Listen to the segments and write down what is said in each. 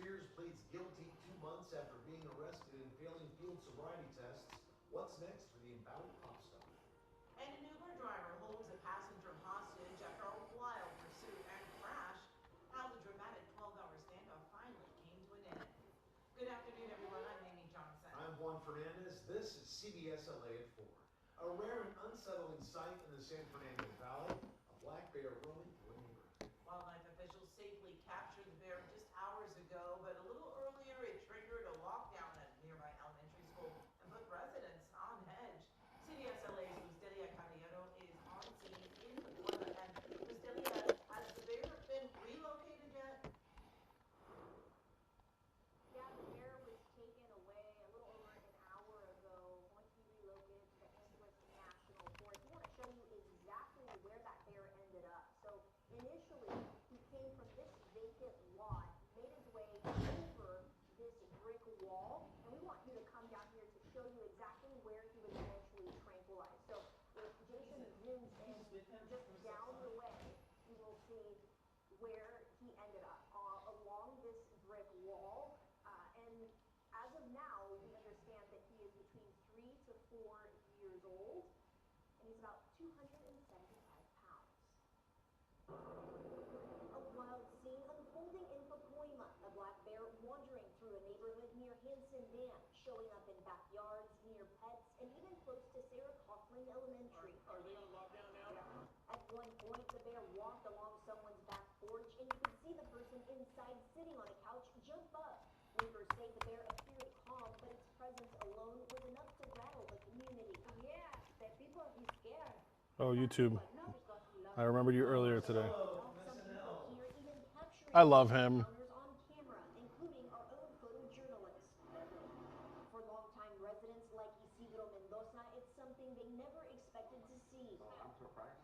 Spears pleads guilty 2 months after being arrested and failing field sobriety tests. What's next for the embattled pop star? And an Uber driver holds a passenger hostage after a wild pursuit and crash. How the dramatic 12-hour standoff finally came to an end. Good afternoon, everyone. I'm Amy Johnson. I'm Juan Fernandez. This is CBS LA at 4. A rare and unsettling sight in the San Fernando Valley, a black bear roaming through a neighborhood. Wildlife officials safely captured the bear just hours ago, but a little earlier it triggered a lockdown at a nearby elementary school and put residents on edge. CBS LA's Rosemead is on scene in the corner. And Rosemead, has the bear been relocated yet? Yeah, the bear was taken away a little over an hour ago, going to be relocated to the Angeles National Forest. We want to show you exactly where that bear ended up. So initially, he came from this vacant lot, made his way over this brick wall, and we want you to come down here to show you exactly where he was eventually tranquilized. So if Jason zooms in just down the way, you will see where he ended up along this brick wall. And as of now, we understand that he is between 3 to 4 years old, and he's about 275 pounds. A wild scene unfolding in Pacoima. A black bear wandering through a neighborhood near Hanson Dam, showing up in backyards, near pets, and even close to Sarah Coughlin Elementary. Are they on lockdown now? At one point, the bear walked along someone's back porch, and you could see the person inside sitting on a couch jump up. Neighbors say the bear appeared calm, but its presence alone was enough to rattle the community. Yeah, the people be scared. Oh, YouTube. I remembered you earlier today. Hello, Some SNL. people here even capturing I love him. encounters on camera, including our own photojournalist. For longtime residents like Isidro Mendoza, it's something they never expected to see. I'm surprised.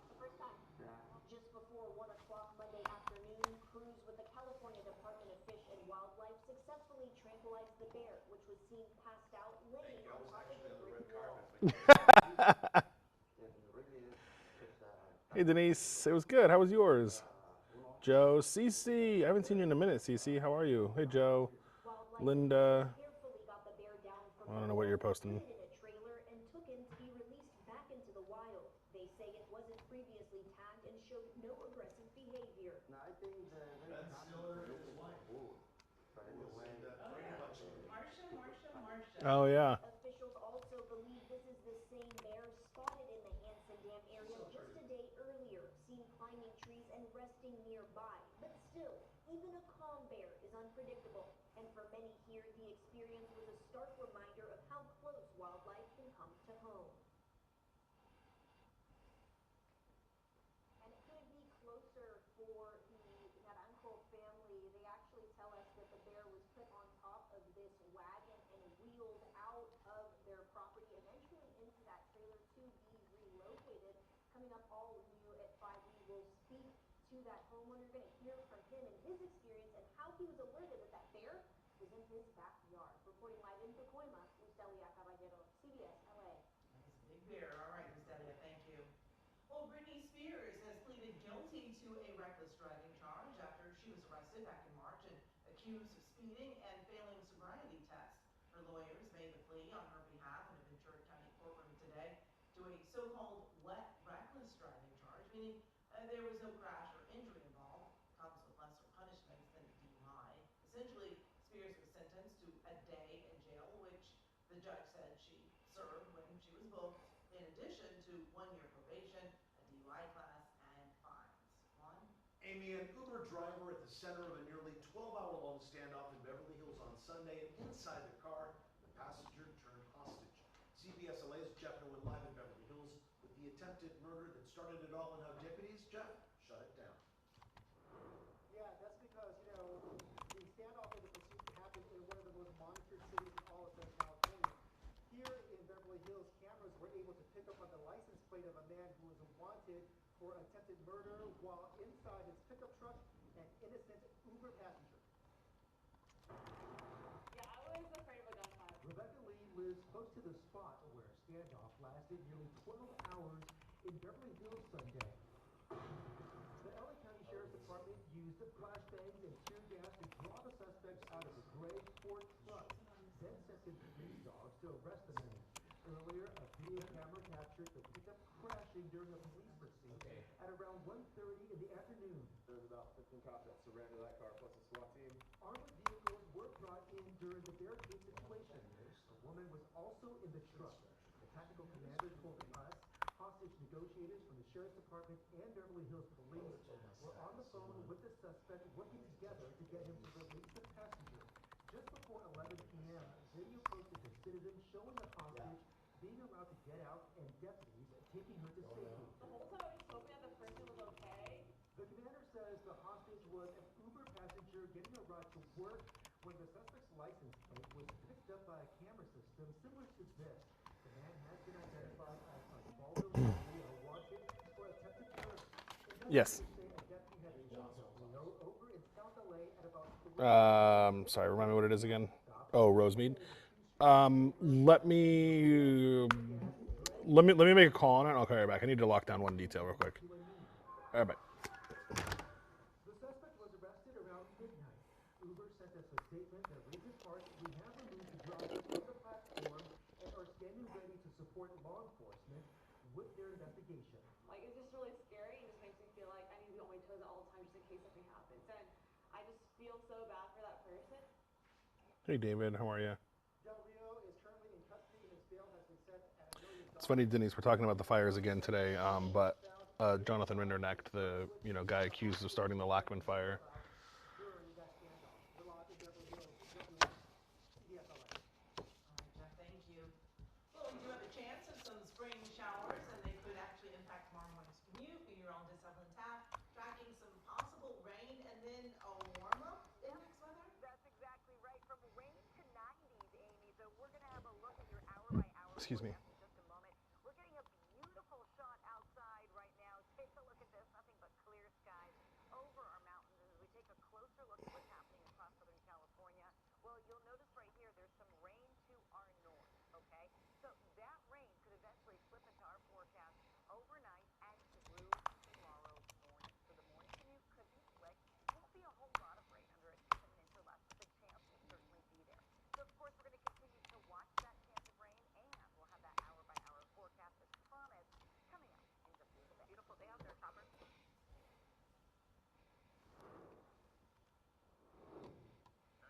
The first time. Yeah. Just before 1 o'clock Monday afternoon, crews with the California Department of Fish and Wildlife successfully tranquilized the bear, which was seen passed out laying I on was top of actually the on the brick red wall. carpet. It really is just Hey, Denise. It was good. How was yours? Joe, Cece. I haven't seen you in a minute, Cece. How are you? Hey, Joe. Wildlife Linda. carefully got the bear down from I don't know what you're posting. put it in a trailer and took him to be released back into the wild. They say it wasn't previously tagged and showed no aggressive behavior. No, I think Ben Stiller and his wife. But anyway, Marcia. Oh, yeah. Officials also believe this is the same bear spotted in the Hanson Dam area just a day earlier, seen climbing trees and resting nearby. But still, even a calm bear is unpredictable. And for many here, the experience was a stark reminder of how close wildlife can come to home. And it couldn't be closer for the Naranjo family. They actually tell us that the bear was put on top of this wagon and wheeled out of their property, eventually into that trailer to be relocated. Coming up all new at 5, we will speak to that homeowner. You're going to hear from him and his experience and how he was alerted that that bear was in his backyard. Reporting live in Pacoima, Lucelia Caballero, CBS LA. That's a big bear. All right, Rosemead, thank you. Well, Britney Spears has pleaded guilty to a reckless driving charge after she was arrested back in March and accused of speeding and failing sobriety tests. Her lawyers made the plea on her behalf in a Ventura County courtroom today to a so-called reckless driving charge, meaning there was no crash or injury involved, comes with lesser punishments than a DUI. Essentially, Spears was sentenced to a day in jail, which the judge said she served when she was booked, in addition to 1-year probation, a DUI class, and fines. Juan? Amy, an Uber driver at the center of a nearly 12-hour-long standoff in Beverly Hills on Sunday, and inside the car, the passenger turned hostage. CBS LA's Jeff Nolan live in Beverly Hills with the attempted murder that started it all and how deputies, Jeff, shut it down. Yeah, that's because, the standoff and the pursuit happened in one of the most monitored cities in all of Southern California. Here in Beverly Hills, cameras were able to pick up on the license plate of a man who was wanted for attempted murder while inside his pickup truck, an innocent Uber passenger. Yeah, I was afraid of a gunshot. Rebecca Lee lives close to the spot where a standoff lasted nearly 12 hours in Beverly Hills Sunday. The LA County Sheriff's Department used used flashbangs and tear gas to draw the suspects out of the gray Ford truck, then sent in police dogs to arrest the man. Earlier, a video camera captured the pickup crashing during a police pursuit at around 1:30 in the afternoon. There's about 15 cops that surrounded that car plus a SWAT team. Armored vehicles were brought in during the barricade situation. A woman was also in the truck. The tactical commander told us hostage negotiators from the Sheriff's Department and Beverly Hills Police were on the phone with the suspect working together to get him to release the passenger. Just before 11 p.m., video posted to citizens showing the hostage being allowed to get out and deputies taking her to safety. The whole time I was hoping that the person was okay. The commander says the hostage was an Uber passenger getting a ride to work when the suspect's license plate was picked up by a camera system similar to this. The man has been identified as Osvaldo Leo, wanted for attempted murder. Yes. Say a deputy had shot Leo over in South LA at about Sorry, remind me what it is again. Oh, Rosemead. Let me make a call on it. I'll call you back. I need to lock down one detail real quick. All right, bye. The suspect was arrested around midnight. Uber sent us a statement that reads in part, we have removed the driver from the platform and are standing ready to support law enforcement with their investigation. Like, it's just really scary. It just makes me feel like I need to be on my toes at all times just in case something happens. And I just feel so bad for that person. Hey, David. How are you? Del Rio is currently in custody and his bail has been set at $1 million. It's funny, Denise. We're talking about the fires again today, but Jonathan Rinderknecht, the guy accused of starting the Lockman fire. During that standoff. We're live in Beverly Hills. CBS LA. All right, Jeff, thank you. Well, we do have a chance of some spring showers, and they could actually impact tomorrow morning's commute. Your own discipline tap, tracking some possible rain, and then a warm up in next weather. That's exactly right. From rain to 90s, Amy. So we're going to have a look at your hour-by-hour Excuse me. forecast in just a moment. We're getting a beautiful shot outside right now. Take a look at this. Nothing but clear skies over our mountains as we take a closer look at what's happening across Southern California. Well, you'll notice right here there's some rain to our north, okay? So that rain could eventually slip into our forecast overnight and through tomorrow morning. So the morning commute could be slick. Won't be a whole lot of rain, under a tenth of an inch or less, but the chance will certainly be there. So of course we're going to continue to watch that chance of rain, and we'll have that hour-by-hour forecast as promised coming up in just a little bit. Beautiful day out there, Topper. We have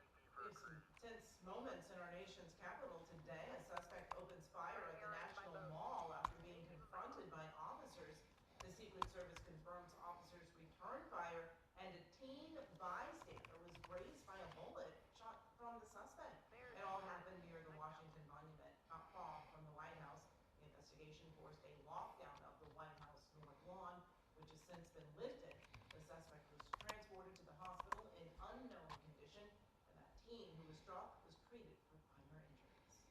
some tense moments in our nation's capital today. A suspect opens fire at the National Mall after being confronted by officers. The Secret Service confirms officers returned fire, and a teen bystander was grazed by a bullet shot from the suspect. It all happened near the Washington Monument, not far from the White House. The investigation forced a lockdown of the White House North Lawn, which has since been lifted. The suspect was transported to the hospital in unknown condition, and that teen who was struck was treated for minor injuries.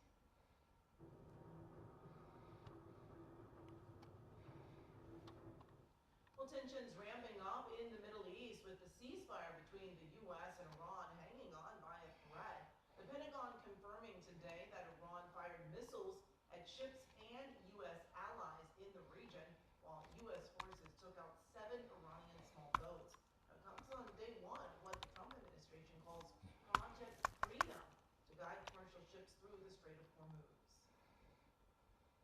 Well, tensions ramping up in the Middle East with the ceasefire between the U.S. and Iran hanging on by a thread. The Pentagon confirming today that Iran fired missiles at ships and U.S. allies in the region, while U.S. forces took out 7 Iranian small boats. It comes on day one of what the Trump administration calls Project Freedom to guide commercial ships through the Strait of Hormuz.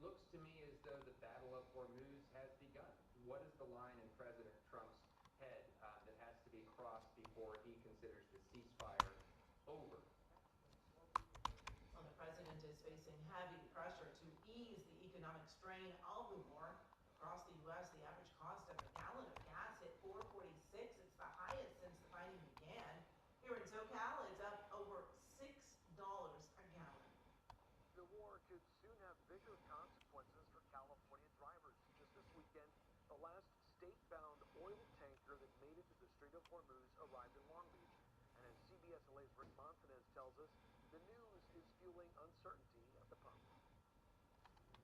Looks to me as though the Battle of Hormuz has begun. What is the line in President Trump's head that has to be crossed before he considers the ceasefire over? Well, the president is facing heavy pressure to ease the economic strain of the war. Across the U.S., the average cost of a gallon of gas hit $4.46. It's the highest since the fighting began. Here in SoCal, it's up over $6 a gallon. The war could soon have bigger consequences for California drivers. Just this weekend, the last state-bound oil tanker that made it to the Strait of Hormuz arrived in Long Beach. And as CBS LA's Rick Montanez tells us, the news is fueling uncertainty at the pump.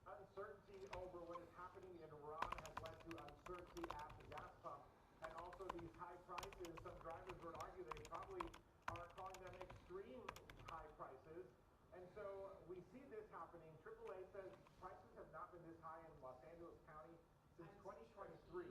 Uncertainty over what is happening in Iran has led to uncertainty at the gas pump, and also these high prices. Some drivers would argue they probably are calling them extreme high prices, and so we see this happening. AAA says prices have not been this high in Los Angeles County since 2023.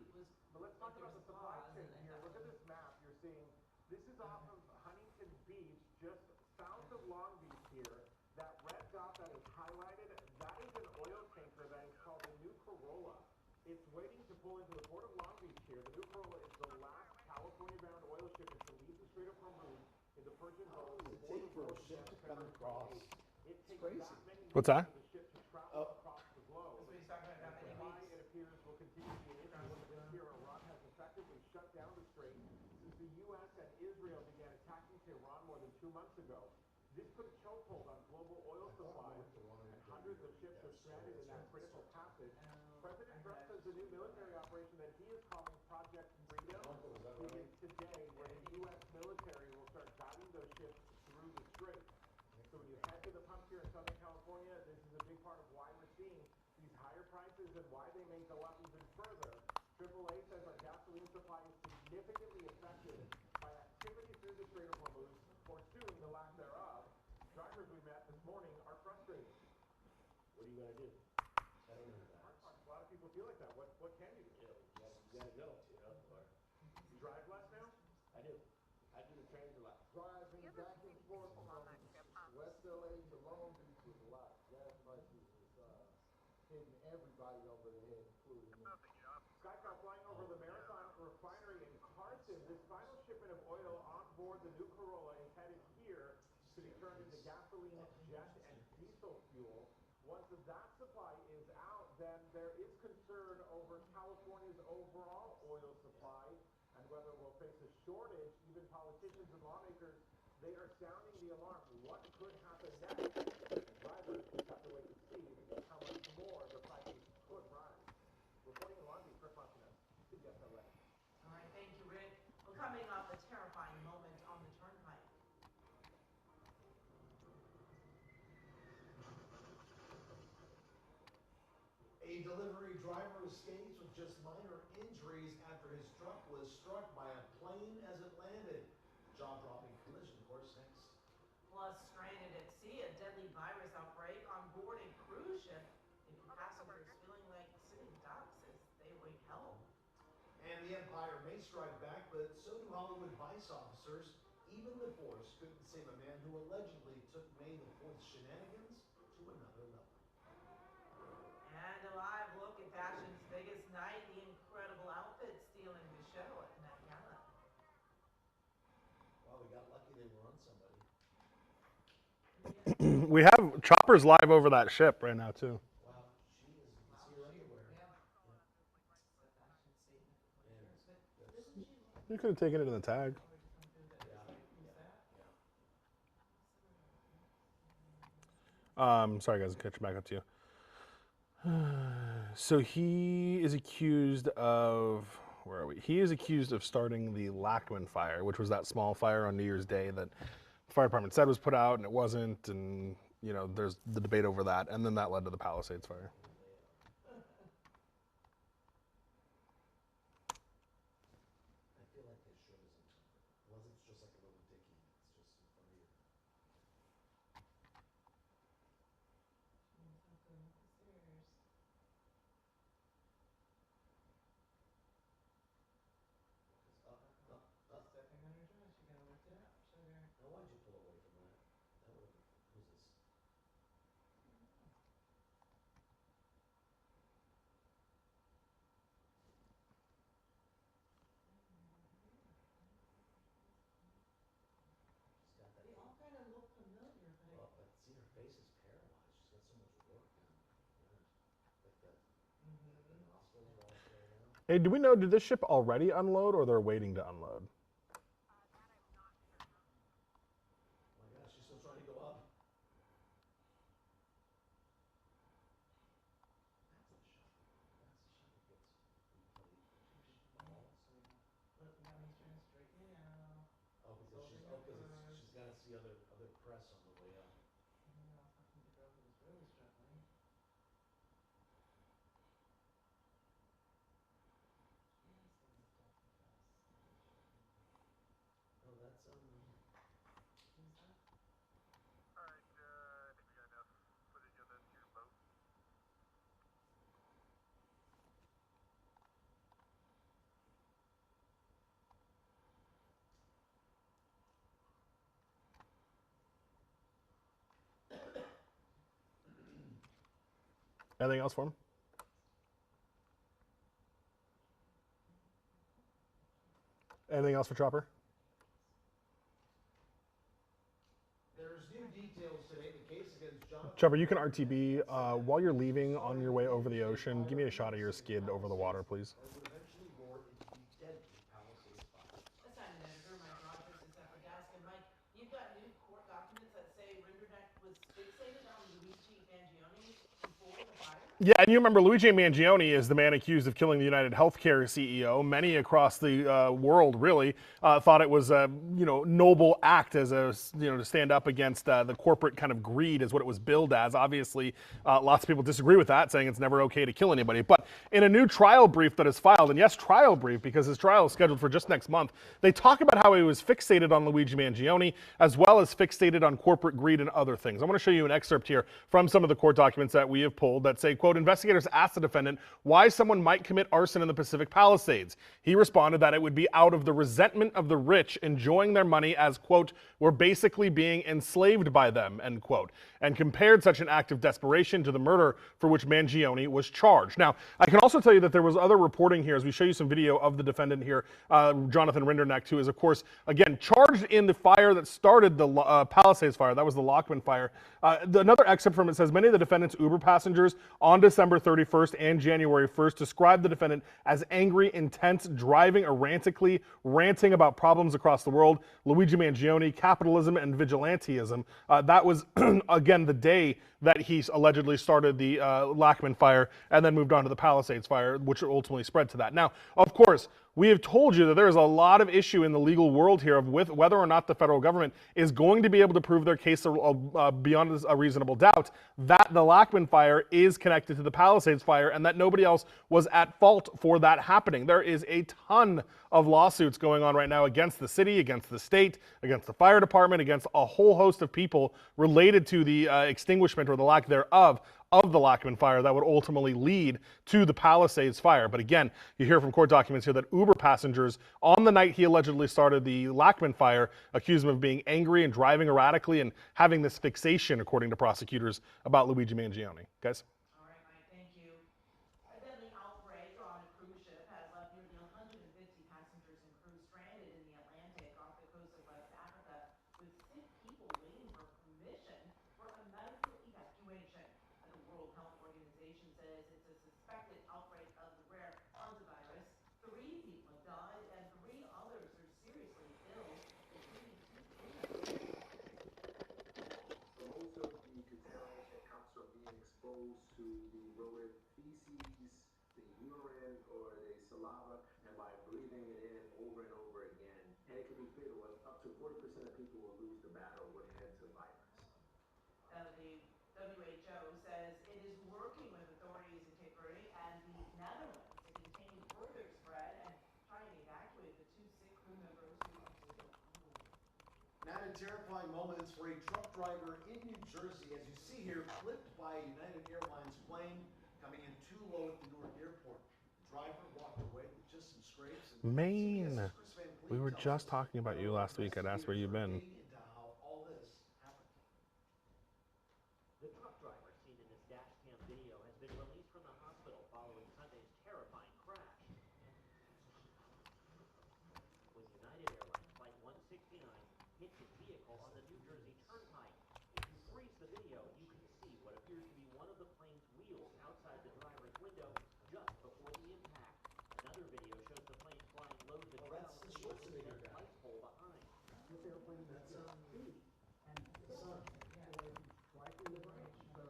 But let's talk about the supply chain here. Look at this map. You're seeing, this is off of Huntington Beach, just south of Long Beach here. That red dot that is highlighted, that is an oil tanker that is called the New Corolla. It's waiting to pull into the port of Long Beach here. The New Corolla is the last California-bound oil shipment to leave the Strait of Hormuz in the Persian Gulf. How long does it take for a ship to come across? It takes crazy. that many What's years that? for the ship to travel across the globe. That's what he's talking about, And many why weeks. it appears will continue to be an issue here. Iran has effectively shut down the strait since the U.S. and Israel began attacking Tehran more than 2 months ago. This put a chokehold on global oil supplies, and hundreds of ships are stranded in that critical passage. President Trump says the new military operation that he is calling Project Freedom begins today, where the U.S. military will start guiding those ships through the strait. So when you head to the pumps here in Southern California, this is a big part of why we're seeing these higher prices and why they may go up even further. AAA says our gasoline supply is significantly affected by activity through the Strait of Hormuz, foreseeing the lack thereof. Drivers we met this morning are frustrated. What are you going to do? I don't know that. A lot of people feel like that. What can you do? You gotta go, you know, or You drive less now? I do. I do the trains a lot. Driving back and forth from West LA to Long Beach was a lot. Gas prices was hitting everybody over the head, including me. Skyfall flying over the Marathon refinery in Carson. This final shipment of oil on board the New Corolla is headed here to be turned into gasoline, jet, and diesel fuel. Once that supply is out, then there is concern over California's overall oil supply and whether we'll face a shortage. Even politicians and lawmakers, they are sounding the alarm. What could happen next? Drivers just have to wait to see how much more the prices could rise. Reporting in Long Beach, Chris Martinez, CBS LA. All right, thank you, Rick. Well, coming off a terrifying moment on the turnpike. A delivery driver escapes with just minor injuries after his truck was struck by a plane as it landed. Jaw-dropping collision course next. Plus, stranded at sea, a deadly virus outbreak on board a cruise ship, leaving passengers feeling like sitting ducks as they await help. And the Empire may strike back, but so do Hollywood vice officers. Even the force couldn't save a man who allegedly took May the 4th shenanigans to another level. And a live look at fashion's biggest night, the incredible outfits stealing the show at Met Gala. Wow, we got lucky they were on somebody. We have choppers live over that ship right now too. Wow, she is, you can see her underwear. Yeah. It's a fashion statement of what it is. But That's- doesn't she look You could have taken it in the tag. forward to come through that? Yeah, Who's that? Sorry guys, I'll catch back up to you. So he is accused of, where are we? He is accused of starting the Lackman fire, which was that small fire on New Year's Day that the fire department said was put out and it wasn't, and you know, there's the debate over that, and then that led to the Palisades fire. I feel like his shirt is uncomfortable. Unless it's just like a little dicky that's just in front of you. She's up going up the stairs. Up, up, She's up. stepping on her dress. You gotta lift it up. Show her. Now why'd you pull away from that? That would have, who's this? She's got that They thing. all kind of look familiar, but Well, but see, her face is paralyzed. She's got so much work done. Yeah. Like the nostrils are all flared out. Hey, do we know, did this ship already unload or they're waiting to unload? Oh my gosh, she's still trying to go up. That's the shot. That's the shot that gets replayed. Balls. look, now he's trying to straighten it out. Oh, because she's, Holding oh, up because hers. she's got to see other press on the way up. And then I'll talk to the girl who was really struggling. She has to lift up the dress. Oh, that's Who's that? Alright, I think we got enough footage of them here, boat. Anything else for him? Anything else for Chopper? There's new details today. The case against Jonathan. Chopper, you can RTB while you're leaving on your way over the ocean. Give me a shot of your skid over the water, please. Would eventually roar into the deadly Palisades fire. Assignment editor Mike Rogers is at our desk. And Mike, you've got new court documents that say Rinderneck was fixated on Luigi Mangione before the fire? Yeah, and you remember Luigi Mangione is the man accused of killing the United Healthcare CEO. Many across the world really thought it was a noble act as a to stand up against the corporate kind of greed, is what it was billed as. Obviously, lots of people disagree with that, saying it's never okay to kill anybody. But in a new trial brief that is filed, and yes, trial brief because his trial is scheduled for just next month, they talk about how he was fixated on Luigi Mangione as well as fixated on corporate greed and other things. I want to show you an excerpt here from some of the court documents that we have pulled that say, quote, investigators asked the defendant why someone might commit arson in the Pacific Palisades. He responded that it would be out of the resentment of the rich enjoying their money as, quote, we're basically being enslaved by them, end quote, and compared such an act of desperation to the murder for which Mangione was charged. Now, I can also tell you that there was other reporting here as we show you some video of the defendant here, Jonathan Rinderneck, who is, of course, again, charged in the fire that started the Palisades fire. That was the Lockman fire. Another excerpt from it says, many of the defendant's Uber passengers on December 31st and January 1st described the defendant as angry, intense, driving erratically, ranting about problems across the world, Luigi Mangione, capitalism, and vigilantism. That was, again, the day that he allegedly started the Lockman fire and then moved on to the Palisades fire, which ultimately spread to that. Now, of course, we have told you that there is a lot of issue in the legal world here of whether or not the federal government is going to be able to prove their case beyond a reasonable doubt that the Lockman fire is connected to the Palisades fire and that nobody else was at fault for that happening. There is a ton of lawsuits going on right now against the city, against the state, against the fire department, against a whole host of people related to the extinguishment or the lack thereof of the Lockman fire that would ultimately lead to the Palisades fire. But again, you hear from court documents here that Uber passengers on the night he allegedly started the Lockman fire accused him of being angry and driving erratically and having this fixation, according to prosecutors, about Luigi Mangione. Guys? All right, Mike, thank you. A deadly outbreak on a cruise ship has left nearly 150 passengers and crew stranded in the Atlantic off the coast of West Africa, with 6 people waiting for permission for a medical evacuation. The World Health Organization says it's a suspected outbreak of the rare hantavirus. 3 people have died and 3 others are seriously ill, including 2 children. Most of the contamination comes from being exposed to the rodent feces, the urine, or the saliva, and by breathing it in over and over again. And it can be fatal. Up to 40% of people will lose the battle when it hits the virus. The WHO says it is working with authorities in Cape Verde and the Netherlands to contain further spread and try and evacuate the 2 sick crew members who are still unbelievable. Now to terrifying moments for a truck driver in New Jersey, as you see here, flipped by a United Airlines plane coming in too low at the Newark airport. The driver walked away with just some scrapes. Maine. We were just talking about you last week. I'd asked where you've been. Into how all this happened. The truck driver seen in this dash cam video has been released from the hospital following Sunday's terrifying crash. When United Airlines Flight 169 hit his vehicle on the New Jersey Turnpike. If you freeze the video, you can see what appears to be one of the plane's wheels outside the driver's window just before the impact. Another video shows the plane flying low to the ground with the light pole behind. This airplane is speed, and the sun, striking the brakes. So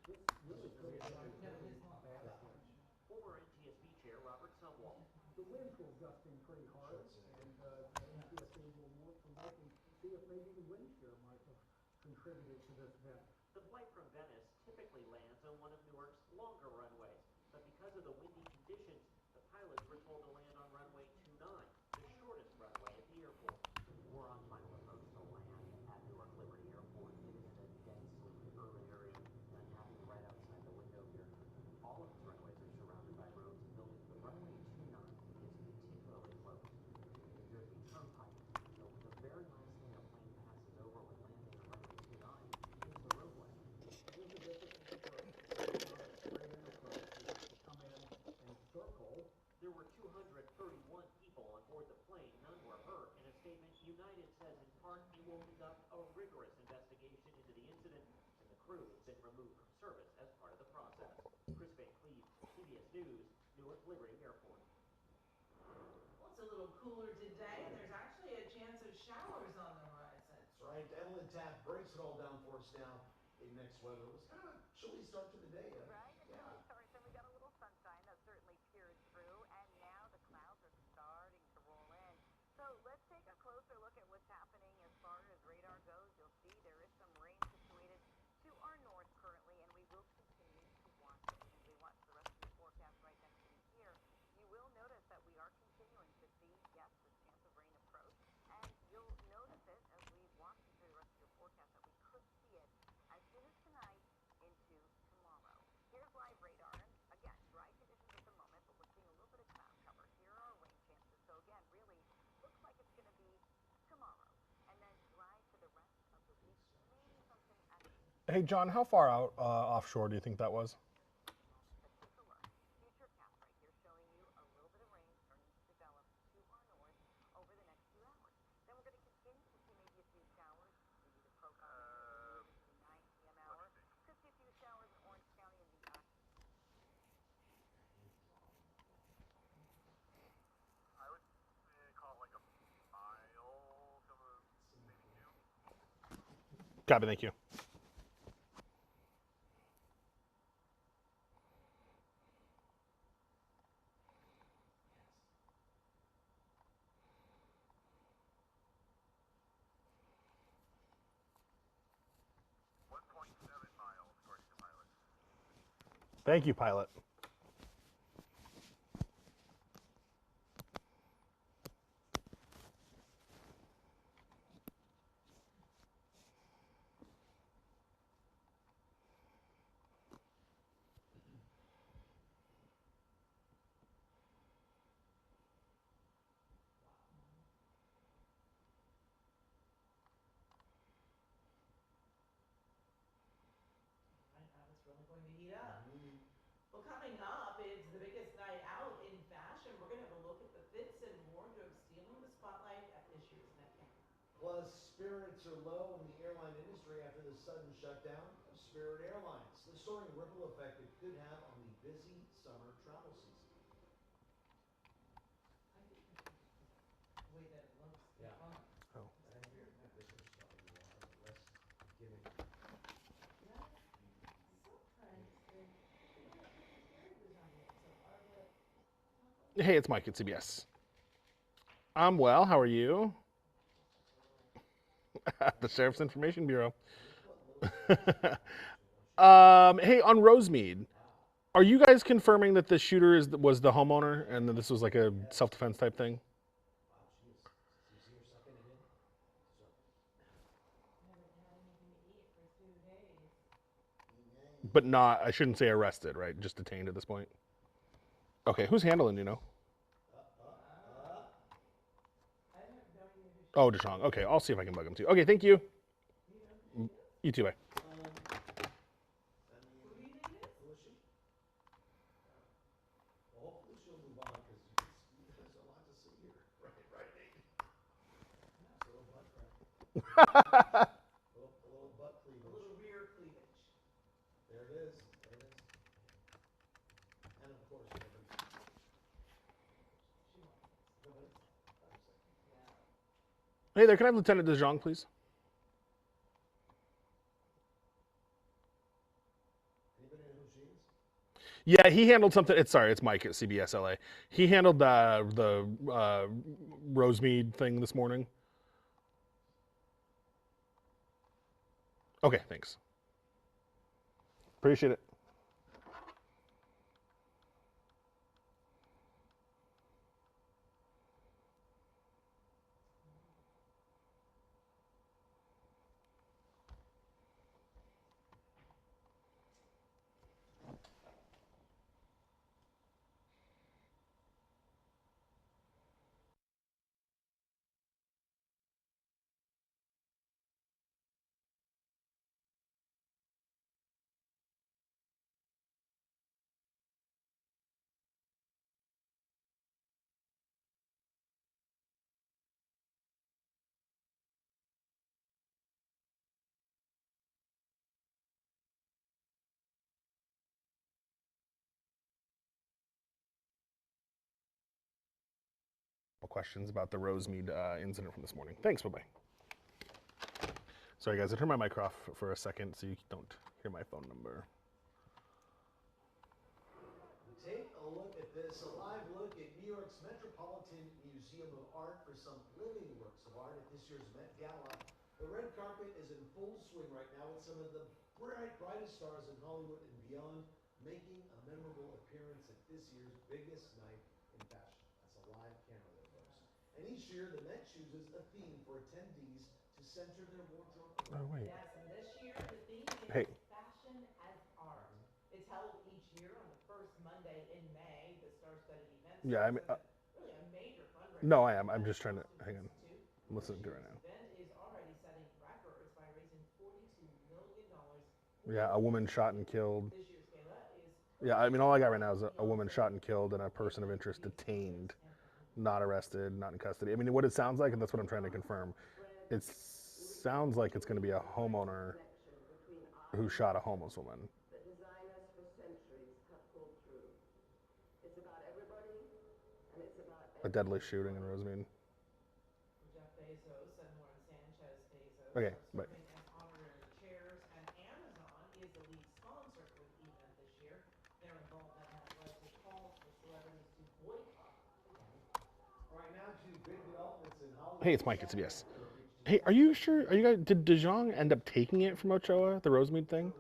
this really could have been a bad approach. Former NTSB Chair Robert Sumwalt. The winds were gusting pretty hard, and NTSB will work to look and see if maybe the wind shear might have contributed to this event. The flight from Venice typically lands on one of Newark's longer runways, but because of the windy conditions, the pilots were told to land on runway 29, the shortest runway at the airport. We're on final approach to land at Newark Liberty Airport. It is in a densely urban area, and I'm happy right outside the window here. All of its runways are surrounded by roads and buildings, but runway 29 is particularly close to the New Jersey Turnpike. So the very last thing a plane passes over when landing on runway 29 is the roadway. It was a difficult approach. crew has been removed from service as part of the process. Chris Van Cleve, CBS News, Newark Liberty Airport. Well, it's a little cooler today, and there's actually a chance of showers on the horizon. That's right. Evelyn Taft breaks it all down for us now in next weather. It was kind of a chilly start to the day. Right? A Yeah. chilly start, then we got a little sunshine that certainly peered through, and now the clouds are starting to roll in. So let's take a closer look at what's happening as far as radar goes. You'll see there is some rain situated to our north currently, and we will continue to watch it. As we watch the rest of the forecast right next to me here, you will notice that we are continuing to see, yes, this chance of rain approach, and you'll notice it as we walk you through the rest of your forecast that we could see it as soon as tonight into tomorrow. Here's live radar, and again, dry conditions at the moment, but we're seeing a little bit of cloud cover. Here are our rain chances. So again, really looks like it's going to be tomorrow, and then dry for the rest of the week. Maybe something at Hey, John, how far out offshore do you think that was? but take a look. Futurecast right here showing you a little bit of rain starting to develop to our north over the next few hours. Then we're going to continue to see maybe a few showers. We do the profile between the 9 p.m. hour. Could see a few showers in Orange County and the I would call it like a mile to maybe 2. Copy, thank you. Thank you, pilot. Right now, it's really going to heat up. Well, coming up, it's the biggest night out in fashion. We're going to have a look at the fits and wardrobe stealing the spotlight at this year's Met Gala. Plus, spirits are low in the airline industry after the sudden shutdown of Spirit Airlines. The soaring ripple effect it could have on the busy summer travel season. I think the way that it looks, the Yeah. font. Oh. Yeah. Sometimes the way that the interior design looks so far, but Hey, it's Mike at CBS. I'm well. How are you? The Sheriff's Information Bureau. Hey, on Rosemead, are you guys confirming that the shooter was the homeowner and that this was like a self-defense type thing? Wow, she is. You see her sucking it in? So, haven't had anything to eat for 2 days. But not, I shouldn't say arrested, right? Just detained at this point. Okay, who's handling, you know? I have no idea who she Oh, Deshaun. Okay, I'll see if I can bug him too. Okay, thank you. You know who she is? You too, bye. Who do you think it is? who is she? Well, hopefully she'll move on because there's a lot to see here. Right, Nate? Yeah, it's a little butt crack. A little butt A cleavage. little rear cleavage. There it is. There it is. And of course, nobody's She wants it. nobody's obviously. Yeah. Hey there, can I have Lieutenant DeJong, please? Anybody know who she is? Yeah, he handled something. It's Mike at CBS LA. He handled the Rosemead thing this morning. Okay, thanks. Appreciate it. questions about the Rosemead incident from this morning. Thanks. Bye bye. Sorry, guys. I turned my mic off for a second so you don't hear my phone number. Take a look at this, a live look at New York's Metropolitan Museum of Art for some living works of art at this year's Met Gala. The red carpet is in full swing right now with some of the brightest stars in Hollywood and beyond making a memorable appearance at this year's biggest night in fashion. That's a live camera there, folks. And each year, the Met chooses a theme for attendees to center their wardrobe around. Oh, wait. Yes, and this year the theme is Hey. fashion as art. It's held each year on the first Monday in May. The star-studded event Yeah, I mean, really a major fundraiser. no, I am. I'm just trying to hang on. I'm listening to it right now. This event is already setting records by raising $42 million. Yeah, a woman shot and killed. This year's gala is Yeah, I mean, all I got right now is a woman shot and killed and a person of interest detained, not arrested, not in custody. I mean, what it sounds like, and that's what I'm trying to confirm, it sounds like it's going to be a homeowner who shot a homeless woman. The designers for centuries have pulled through. It's about everybody, and it's about A deadly shooting in Rosemead. Jeff Bezos and Lauren Sanchez Bezos Okay, are bye. serving as honorary chairs, and Amazon is the lead sponsor for the event this year. Their involvement has led to calls for celebrities to boycott the event. Right now, two big developments in Hollywood. Hey, it's Mike at CBS. Hey, are you sure? Are you guys? Did DeJong end up taking it from Ochoa, the Rosemead thing?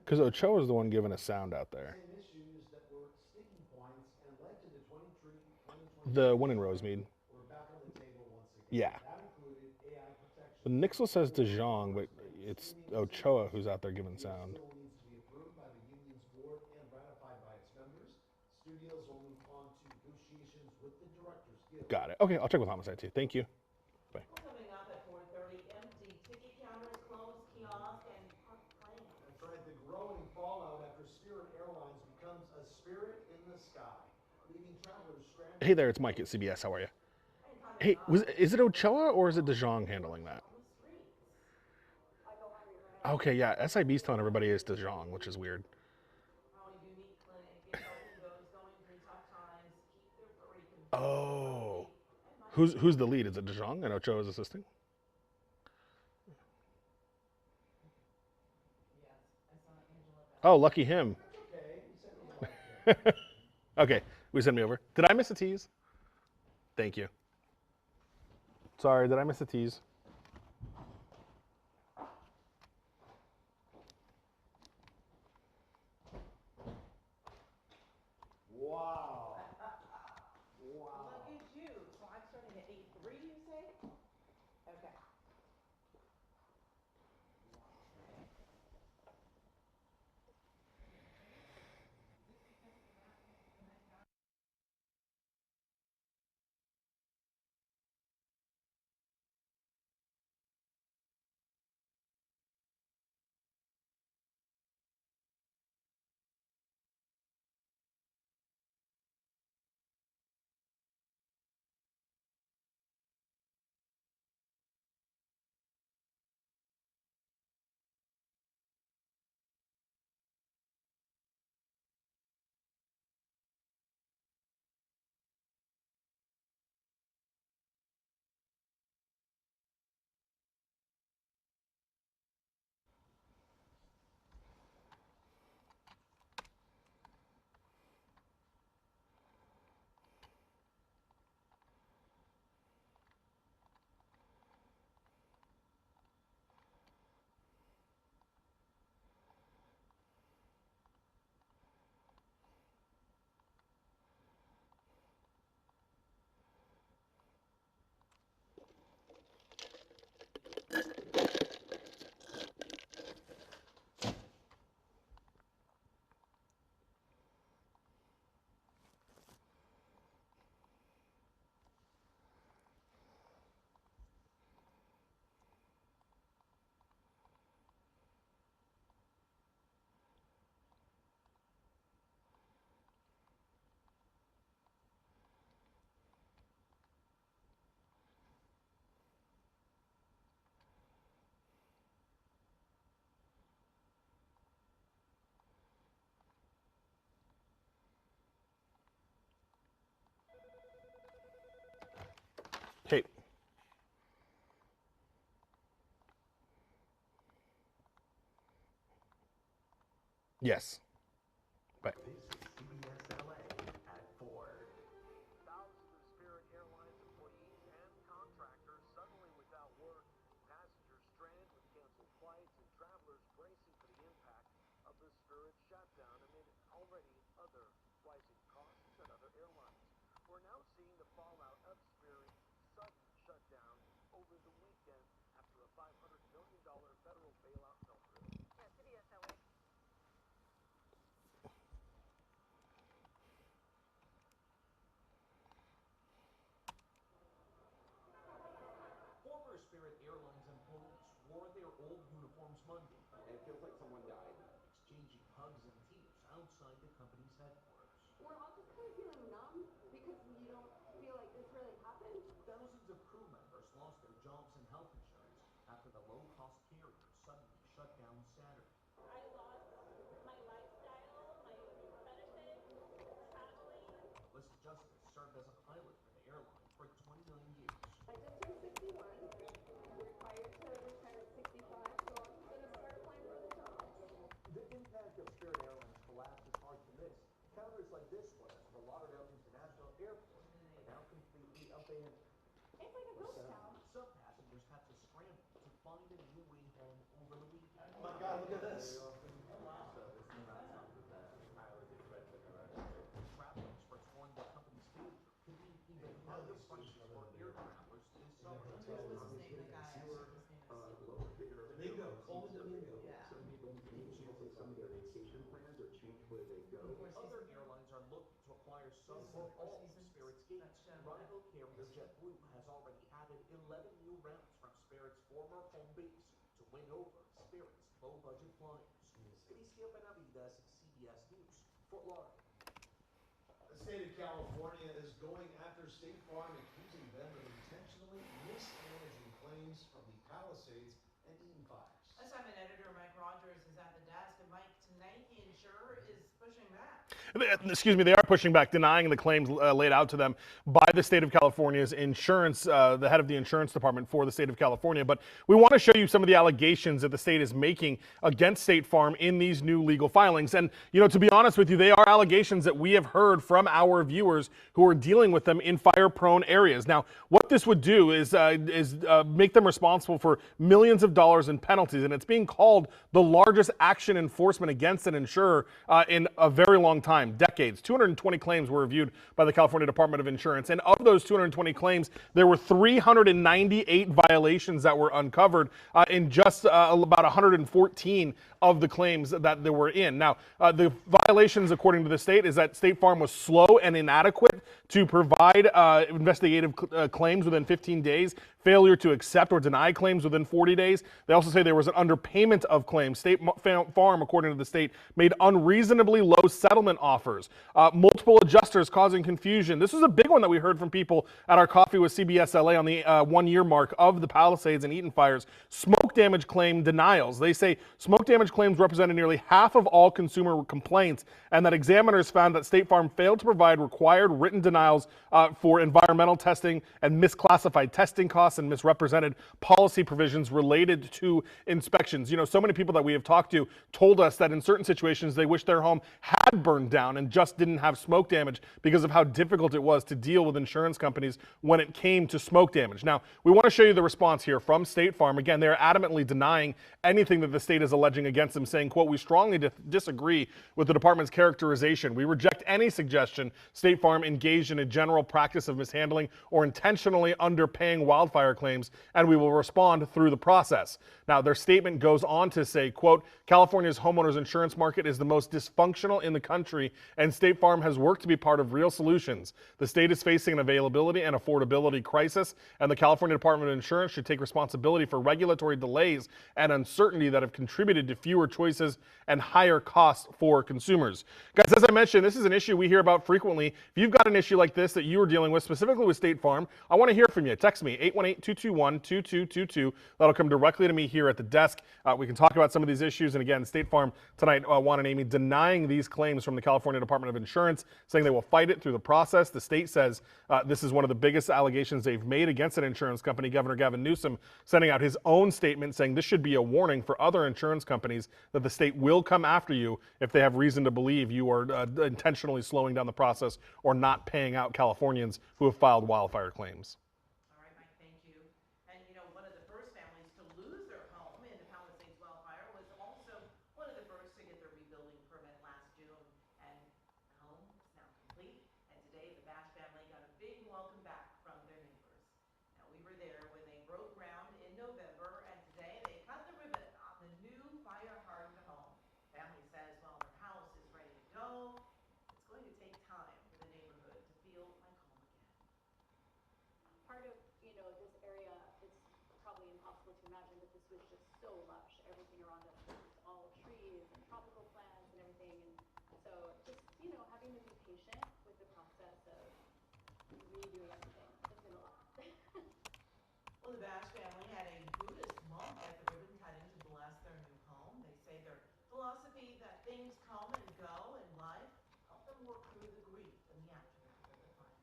Because Ochoa is the one giving us sound out there. Same issues that were sticking points and led to the 2020 The one in Rosemead. We're back on the table once again. Yeah. That included AI protection. The Nixel says DeJong, but it's Ochoa who's out there giving sound. Still needs to be approved by the union's board and ratified by its members. Studios will move on to negotiations with the Directors Guild. Got it. Okay, I'll check with Homicide too. Thank you. Bye. Coming up at 4:30, empty ticket counters, closed kiosks, and parked planes. That's right. The growing fallout after Spirit Airlines becomes a spirit in the sky, leaving travelers stranded. Hey there, it's Mike at CBS. How are you? Hey, is it Ochoa or is it DeJong handling that? Okay, yeah. SIB's telling everybody it's DeJong, which is weird. How a unique clinic is helping those going through tough times keep their furry Oh. Who's the lead? Is it DeJong and Ochoa's assisting? Yes, I saw Angela back. Oh, lucky him. Okay, you said it was like Okay, we send me over. Did I miss a tease? Thank you. Sorry, did I miss a tease? wow. Look at you. So I'm starting at 8:03, you say? Okay. Kate. Yes. Bye. This is CBS LA at 4. Thousands of Spirit Airlines employees and contractors suddenly without work, passengers stranded with canceled flights, and travelers bracing for the impact of the Spirit shutdown amid already other rising costs at other airlines. We're now seeing the fallout of Spirit's sudden shutdown over the weekend after a $500 million federal bailout fell through. Yeah, CBS LA. Former Spirit Airlines employees wore their old uniforms Monday, And it feels like someone died. exchanging hugs and tears outside the company's headquarters. We're all just kind of feeling numb because you don't feel like this really happened. Thousands of crew members lost their jobs and health insurance after the low-cost carrier suddenly shut down Saturday. I lost my lifestyle, my benefits, traveling. Melissa Justice served as a pilot for the airline for 29 years. I just turned 61. I'm required to retire at 65, so I'm going to start applying for the jobs. The impact of Spirit Airlines collapse is hard to miss. Counters like this one at the Lauderdale International Airport are now completely abandoned. It's like a ghost town. Some passengers had to scramble to find a new way home over the weekend. Oh my God, look at this. Travelers forewarn the company's failure could mean even higher prices for air travelers this summer. What's his name, the guy? His name is. Domingo, Coleman Domingo. Yeah. Some people may cancel some of their vacation plans or change where they go. Other airlines are looking to acquire some or all of Spirit's gates. Rival carrier JetBlue has already added 11 new routes from Spirit's former home base to win over Spirit's low-budget flyers. Cristian Benavides, CBS News, Fort Lauderdale. The state of California is going after State Farm, accusing them of intentionally mismanaging claims from the Palisades and Eaton fires. Assignment editor Mike Rogers is at the desk, and Mike, tonight the insurer is pushing back. Excuse me, they are pushing back, denying the claims laid out to them by the state of California's insurance, the head of the insurance department for the state of California. But we want to show you some of the allegations that the state is making against State Farm in these new legal filings. And, you know, to be honest with you, they are allegations that we have heard from our viewers who are dealing with them in fire-prone areas. Now, what this would do is make them responsible for millions of dollars in penalties. And it's being called the largest action enforcement against an insurer in a very long time. Decades. 220 claims were reviewed by the California Department of Insurance. And of those 220 claims, there were 398 violations that were uncovered in just about 114 of the claims that they were in. Now, the violations, according to the state, is that State Farm was slow and inadequate to provide investigative claims within 15 days, failure to accept or deny claims within 40 days. They also say there was an underpayment of claims. State Farm, according to the state, made unreasonably low settlement offers, multiple adjusters causing confusion. This was a big one that we heard from people at our coffee with CBS LA on the 1-year mark of the Palisades and Eaton fires. Smoke damage claim denials. They say smoke damage claims represented nearly half of all consumer complaints, and that examiners found that State Farm failed to provide required written denials for environmental testing and misclassified testing costs and misrepresented policy provisions related to inspections. You know, so many people that we have talked to told us that in certain situations they wish their home had burned down and just didn't have smoke damage because of how difficult it was to deal with insurance companies when it came to smoke damage. Now, we want to show you the response here from State Farm. Again, they're adamantly denying anything that the state is alleging against them, saying, quote, "We strongly disagree with the department's characterization. We reject any suggestion State Farm engaged in a general practice of mishandling or intentionally underpaying wildfire claims, and we will respond through the process." Now, their statement goes on to say, quote, "California's homeowners insurance market is the most dysfunctional in the country, and State Farm has worked to be part of real solutions. The state is facing an availability and affordability crisis, and the California Department of Insurance should take responsibility for regulatory delays delays and uncertainty that have contributed to fewer choices and higher costs for consumers. Guys, as I mentioned, this is an issue we hear about frequently. If you've got an issue like this that you are dealing with, specifically with State Farm, I want to hear from you. Text me, 818-221-2222. That'll come directly to me here at the desk. We can talk about some of these issues. And again, State Farm tonight, Juan and Amy, denying these claims from the California Department of Insurance, saying they will fight it through the process. The state says this is one of the biggest allegations they've made against an insurance company. Governor Gavin Newsom sending out his own statement saying this should be a warning for other insurance companies that the state will come after you if they have reason to believe you are intentionally slowing down the process or not paying out Californians who have filed wildfire claims. All right, Mike, thank you. And you know, one of the first families to lose their home in the Palisades wildfire was also one of the first to get their rebuilding permit last June. And the home is now complete. And today, the Bash family got a big welcome back from their neighbors. Now, we were there when they broke ground in November, and today they cut the ribbon on the new fire-hardened home. Family says while their house is ready to go, it's going to take time for the neighborhood to feel like home again. Part of, this area, it's probably impossible to imagine that this was just so lush. Everything around us was just all trees and tropical plants and everything. And so just, having to be patient with the process of redoing everything has been a lot. Well, the Bash family had a Buddhist monk at the ribbon cutting to bless their new home. They say their philosophy that things come and go in life helped them work through the grief and the aftermath of the fire.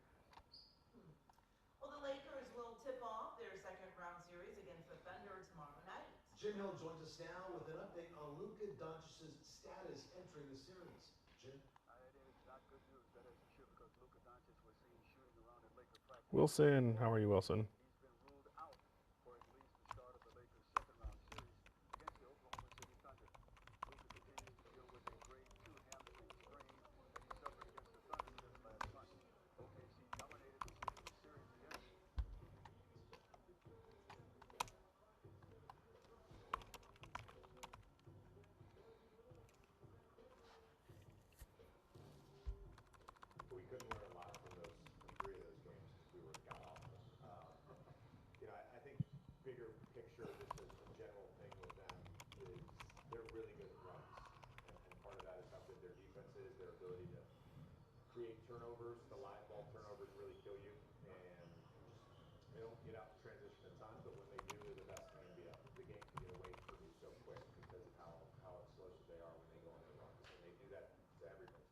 Well, the Lakers will tip off their second round series against the Thunder tomorrow night. Jim Hill joins us now with an update on Luka Doncic's status entering the series. Jim? It is not good news, that is for sure, because Luka Doncic was seen shooting around at Laker practice. Wilson, how are you, Wilson? He's been ruled out for at least the start of the Lakers' second round series against the Oklahoma City Thunder. Luka continues to deal with a grade 2 hamstring sprain that he suffered against the Thunder last month. OKC dominated the series against we couldn't learn a lot from three of those games because we were god awful. I think bigger picture, just as a general thing with them, is they're really good at runs, and part of that is how good their defense is, their ability to create turnovers. The live ball turnovers really kill you, and they don't get out in transition a ton, but when they do, they're the best in the NBA. The game can get away from you so quick because of how explosive they are when they go on their runs, and they do that to everybody.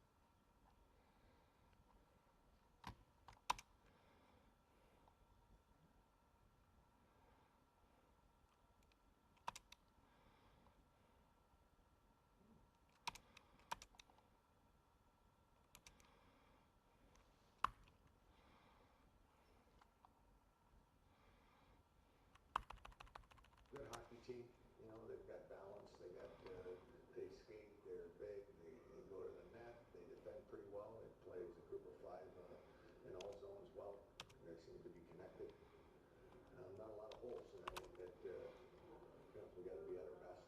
Good hockey team. They've got balance. They skate. They're big. They go to the net. They defend pretty well. They play as a group of five in all zones well. They seem to be connected. Not a lot of holes. And I think that we got to be at our best.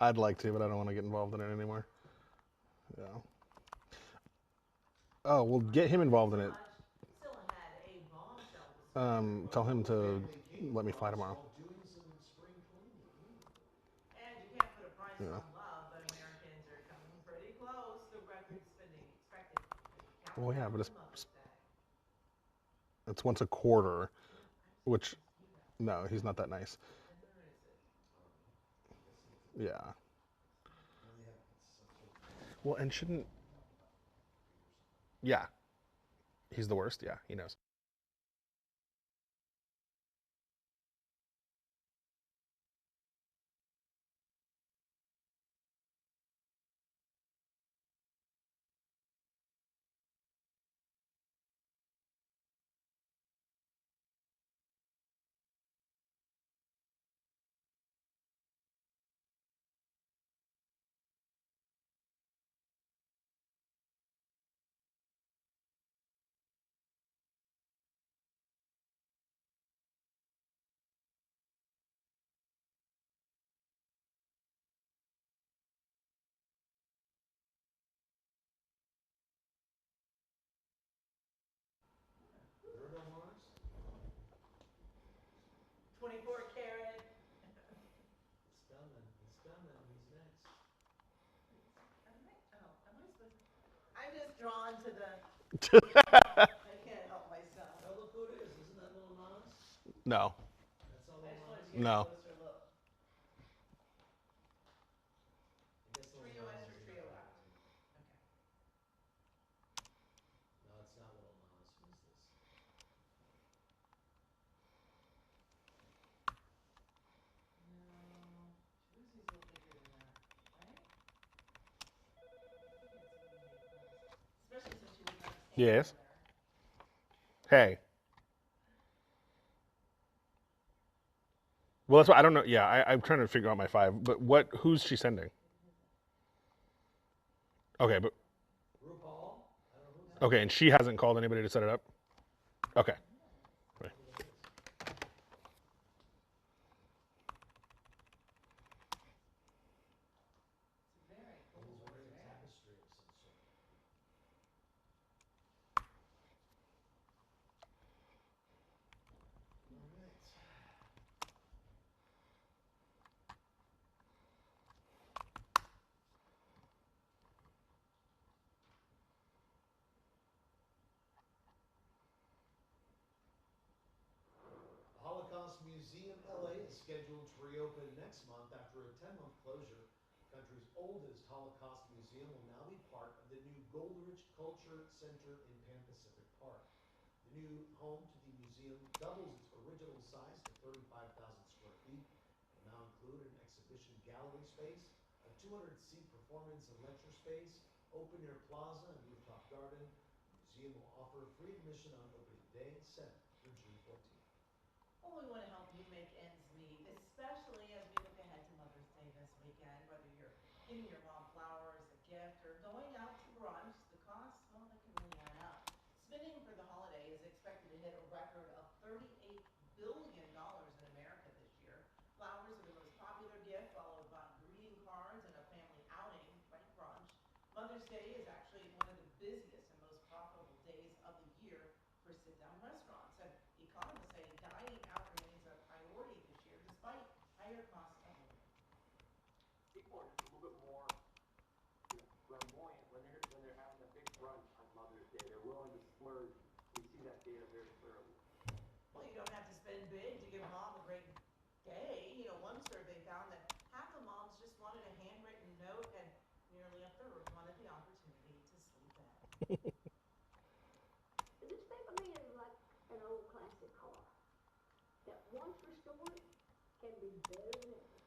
I'd like to, but I don't want to get involved in it anymore. Yeah. Oh, we'll get him involved in it. Still had a bombshell Tell him to let me fly tomorrow. And you can't put a price on love, but Americans are coming pretty close. The record spending expected to Well, yeah, but Mother's Day. it's once a quarter, which, no, he's not that nice. Yeah. Well, and shouldn't, yeah, he's the worst. Yeah, he knows. drawn to the, I can't help myself. Oh, look who it is. Isn't that Lil Nas? No. That's all I Lil just wanted Nas? to get No. a closer look. I guess Lil Trio Nas S or is trio in out? too. Okay. No, it's not Lil Nas. Who is this? No, Juicy's a little bigger than that, right? Especially since she wouldn't understand Yes. down there. Hey. Well, that's what I don't know. Yeah, I'm trying to figure out my 5. But who's she sending? Okay, but RuPaul? I don't know who's that. okay, and she hasn't called anybody to set it up? Okay. Right. Who that is. It's very And cool. he's wearing It's a very- tapestry of some sort. All right. The Holocaust Museum LA is scheduled to reopen next month after a 10-month closure. The country's oldest Holocaust museum will now be part of the new Goldrich Culture Center in Pan Pacific Park. The new home to the museum doubles its original size to 35,000 square feet. It will now include an exhibition gallery space, a 200-seat performance and lecture space, open-air plaza and rooftop garden. The museum will offer free admission on opening day, set for June 14th. Well, we want to help you make ends meet, especially as we look ahead to Mother's Day this weekend. Whether you're getting your mom flowers, a gift, or going out to brunch, the costs, well, they can really add up. Spending for the holiday is expected to hit a record of $38 billion in America this year. Flowers are the most popular gift, followed by greeting cards and a family outing, like brunch. Mother's Day is actually one of the busiest and most profitable days of the year for sit-down restaurants. And economists say dining out remains a priority this year despite higher costs of living. People are just a little bit more, flamboyant when they're having a big brunch on Mother's Day. They're willing to splurge. We see that data very clearly. Well, you don't have to spend big to give mom a great day. One survey found that half of moms just wanted a handwritten note and nearly a third wanted the opportunity to sleep in. This thing for me is like an old classic car that once restored can be better than ever.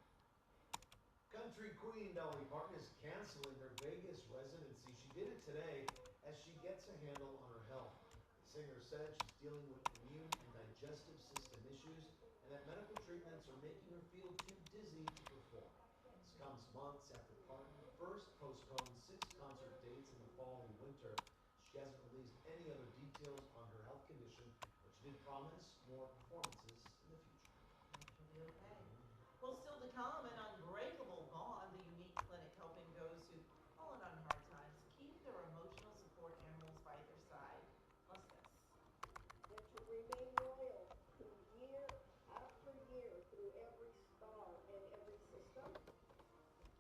Country queen Dolly Parton is canceling her Vegas residency. She did it today as she gets a handle on her health. The singer said she's dealing with immune and digestive system issues and that medical treatments are making her feel too dizzy to perform. This comes months after Parton first postponed 6 concert dates in the fall and winter. She hasn't released any other details on her health condition, but she did promise more performances in the future. She'll be okay. Well, still to come, an unbreakable bond, the unique clinic helping those who've fallen on hard times keep their emotional support animals by their side. Plus this. And to remain loyal through year after year, through every star and every system.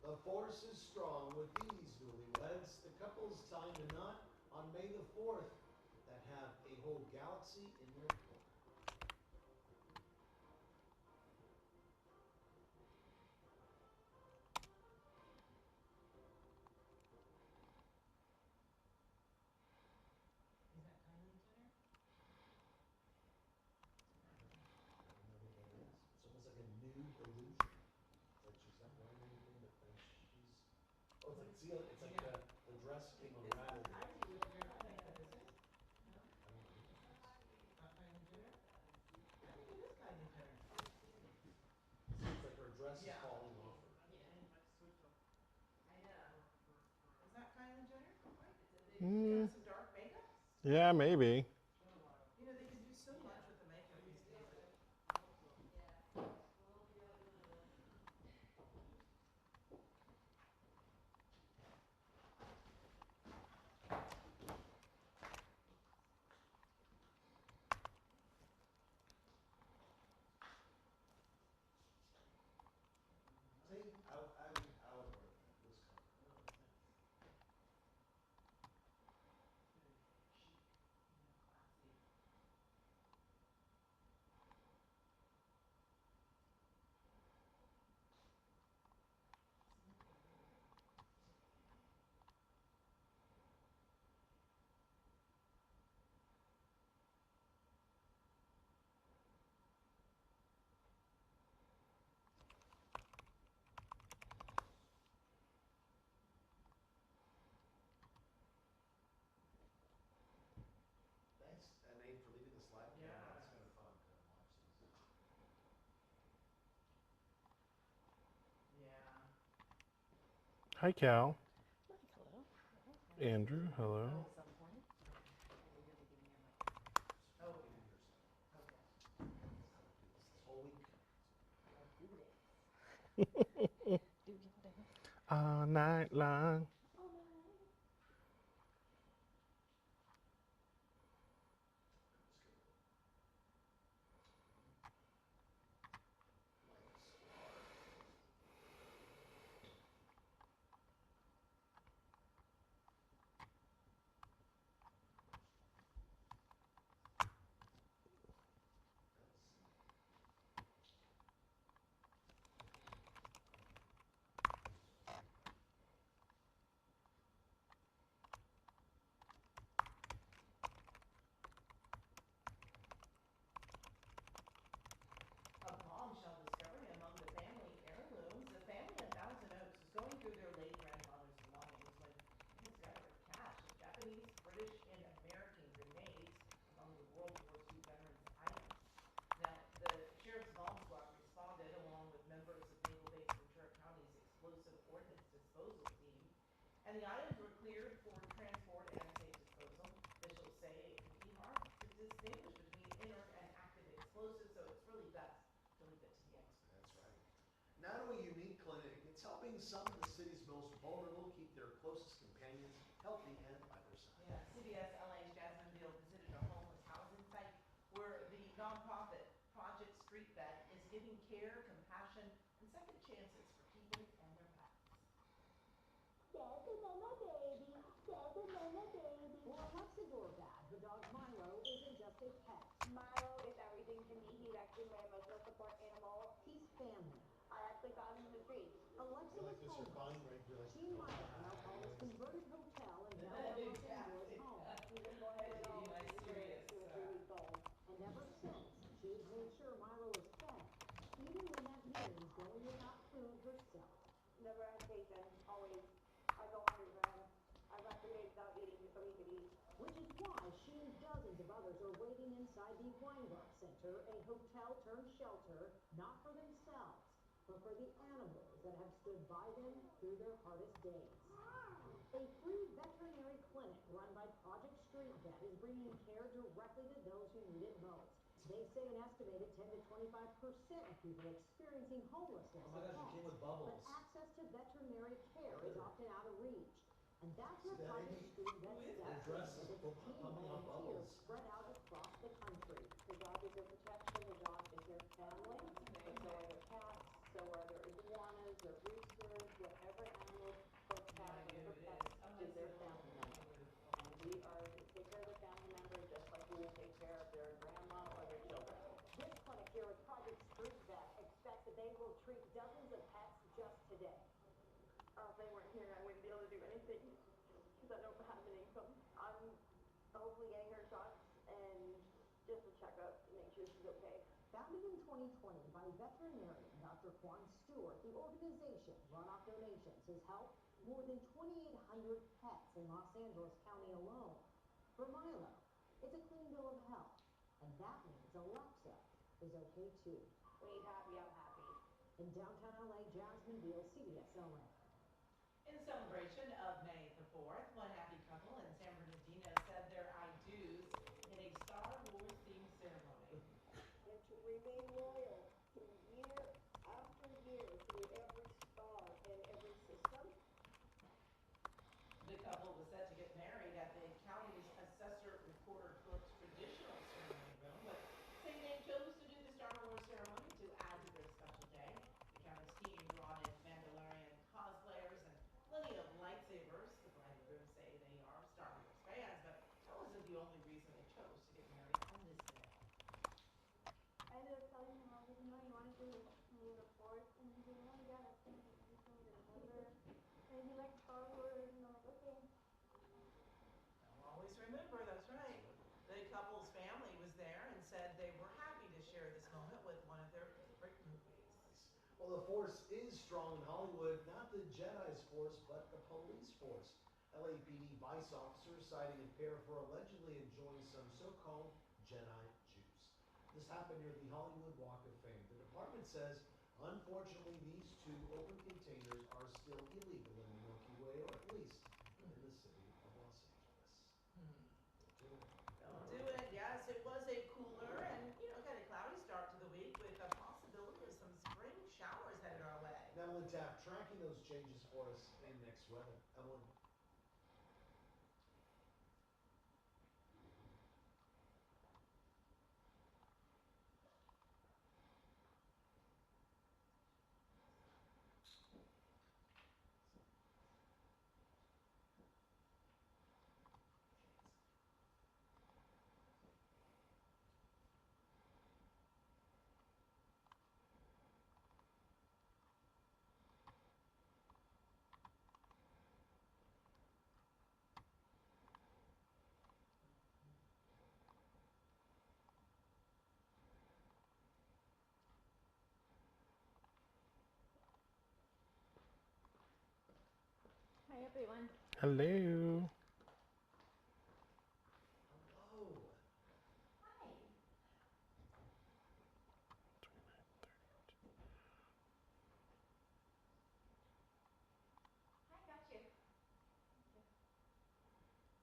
The force is strong with these newlyweds. The couple's tying a knot on May the 4th that have a whole galaxy in their corner. Is that Kylie Jenner? I don't know who that is. It's almost like a nude illusion. It's like she's not wearing anything, but then she's. Oh, it's like see, it's like the dress came unraveled. It's not Kylie with your makeup, is it? No? I don't know who that is. Not Kylie Jenner? I think it is Kylie Jenner. Seems like her dress is Yeah. falling off her. I know. Is that Kylie Jenner? She Mm, got some dark makeup? yeah, maybe. They can do so much with the makeup these days. See, I would wear that. Looks comfortable. Hi, Cal. Hello. Andrew, hello. At some point. You're gonna give me your mic. Oh, okay. Okay. This whole week. Do this. Do your dance. All night long. All right. A bombshell discovery among the family heirlooms. The family in Thousand Oaks was going through their late grandfather's belongings when they discovered a cache of Japanese, British, and American grenades among the World War II veterans' items. Now, the Sheriff's Bomb Squad responded along with members of Naval Base Ventura County's Explosive Ordnance Disposal Team, and the items were cleared for transport and safe disposal. Officials say it can be hard to distinguish between inert and active explosives, so it's really best to leave it to the experts. That's right. Now to a unique clinic. It's helping some of the city's most vulnerable keep their closest companions healthy and by their side. Yeah, CBS LA's Jasmine Beal visited a homeless housing site where the nonprofit Project Street Vet is giving care, compassion, and second chances for people and their pets. There's another baby. There's another baby. For a Luxador dad, the dog Milo isn't just a pet. Milo is everything to me. He's actually my emotional support animal. He's family. I actually found him in the street. Alexa was homeless. She and Milo now call this converted hotel in downtown Los Angeles home. He's a boy with all You might serious. 2 or 3 weeks old. And ever since, she has made sure Milo is fed, even when that means going without food herself. Never hesitation. Always. I go hungry for him. I've got 3 days without eating so he could eat. Which is why she and dozens of others are waiting inside the Weingarten Center, a hotel turned shelter, not for themselves, but for the animals that have stood by them through their hardest days. A free veterinary clinic run by Project Street Vet is bringing care directly to those who need it most. They say an estimated 10 to 25% of people experiencing homelessness Oh my are gosh, it came pets, with bubbles. but access to veterinary care is often out of reach. And that's where See that, Project Amy? Street Vet Who is steps that? in Dress with is its team pumping out volunteers bubbles. spread out across the country. The dog is their protection, the dog is their family, but so are their cats, so are their iguanas, their roosters, whatever animal folks have, whatever pet is their family member. And we are to take care of the family member just like we would take care of their grandma or their children. This clinic here at Project Street Vet expects that they will treat dozens of pets just today. If they weren't here, I wouldn't be able to do anything because I don't have an income. I'm hopefully getting her shots and just a checkup to make sure she's okay. Founded in 2020 by veterinarian Dr. Quan Stewart, the organization, run off donations, has helped more than 2,800 pets in Los Angeles County alone. For Milo, it's a clean bill of health, and that means Alexa is okay too. When he's happy, I'm happy. In downtown LA, Jasmine Beal, CBS LA. In celebration of May the 4th, one happy couple in San Bernardino said their I do's in a Star Wars themed ceremony. And to remain loyal through year after year, through every star and every system. The couple was set to get married at the county's Assessor Recorder Clerk's traditional ceremony room, but say they chose to do the Star Wars ceremony to add to their special day. The county's team brought in Mandalorian cosplayers and plenty of lightsabers. The bride and groom say they are Star Wars fans, but that wasn't the only reason they chose to get married on this day. I ended up telling him, you know, you want to do the fourth, and he said, oh yeah, that's going to be something to remember. And he liked Star Wars, and I'm like, okay. I'll always remember, that's right. The couple's family was there and said they were happy to share this moment with one of their favorite movies. Well, the force is strong in Hollywood, not the Jedi's force, but the police force. LAPD vice officers citing a pair for allegedly enjoying some so-called Jedi juice. This happened near the Hollywood Walk of Fame. The department says, unfortunately, these two open containers are still illegal in New York changes for us in next weather. Ellen? Hi everyone. Hello. Hello. Hi. Hi, got you. Thank you.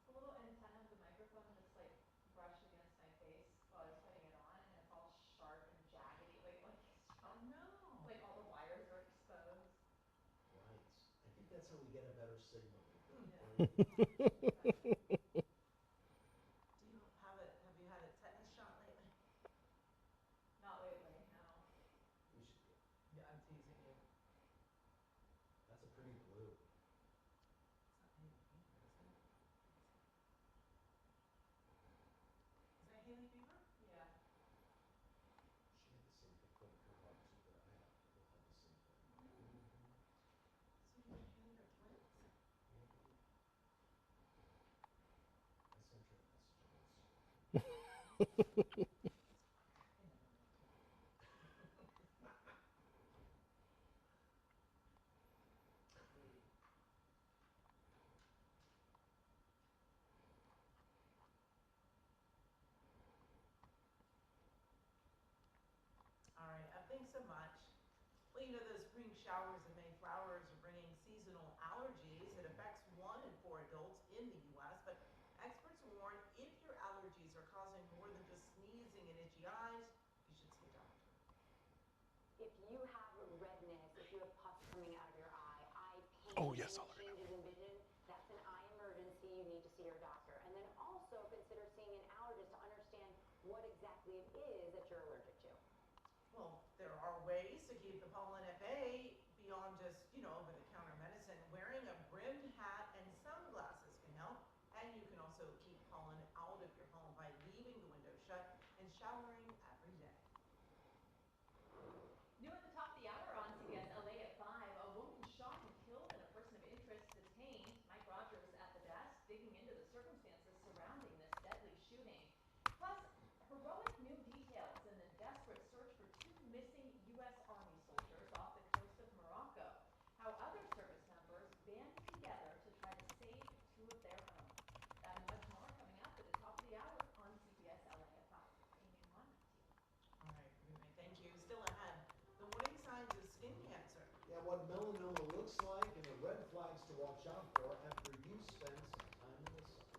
It's a little antenna of the microphone just like brushed against my face while I was putting it on, and it's all sharp and jaggedy, like Oh, no. like all the wires are exposed. Right. I think that's how we get a better signal. Yeah. Exactly. Do you have you had a tetanus shot lately? Not lately, no. You should get. Yeah, I'm teasing you. That's a pretty blue. It's not Haley fever, is it? Is that Haley fever? Yeah. She had the same thing. According to her mom too that I have. They both have the same thing. Really? Mm-hmm. Sweetie and Haley are twins? Maybe. I sent her a message on Instagram. I never meant to. All right, thanks so much. Well, you know, those spring showers and May flowers are bringing seasonal allergies. It affects 1 in 4 adults in the U.S., but experts warn if your allergies are causing more than just sneezing and itchy eyes, you should see a doctor. If you have redness, if you have pus coming out of your eye, eye pain, Oh, yes, allergy. changes in vision, that's an eye emergency. You need to see your doctor. And then also consider seeing an allergist to understand what exactly it is that you're allergic to. Well, there are ways to keep the pollen at bay beyond just, over-the-counter medicine. Wearing a brimmed hat and sunglasses can help. And you can also keep pollen out of your home by leaving the window shut and showering every day. New at the top of the hour on CBS LA at 5, a woman shot and killed and a person of interest detained. Mike Rogers at the desk digging into the circumstances surrounding this deadly shooting. Plus, heroic new details in the desperate search for 2 missing U.S. Army soldiers off the coast of Morocco. How other service members banded together to try to save 2 of their own. That and much more coming up at the top of the hour on CBS LA at 5. Amy and Juan, to you. All right, Ruben, thank you. Still ahead, the warning signs of skin cancer. Yeah, what melanoma looks like and the red flags to watch out for after you spend some time in the sun.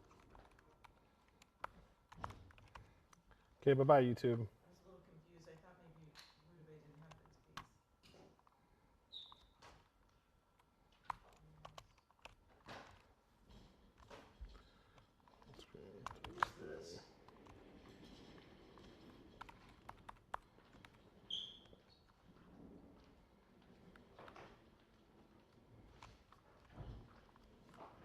Okay, bye-bye, YouTube.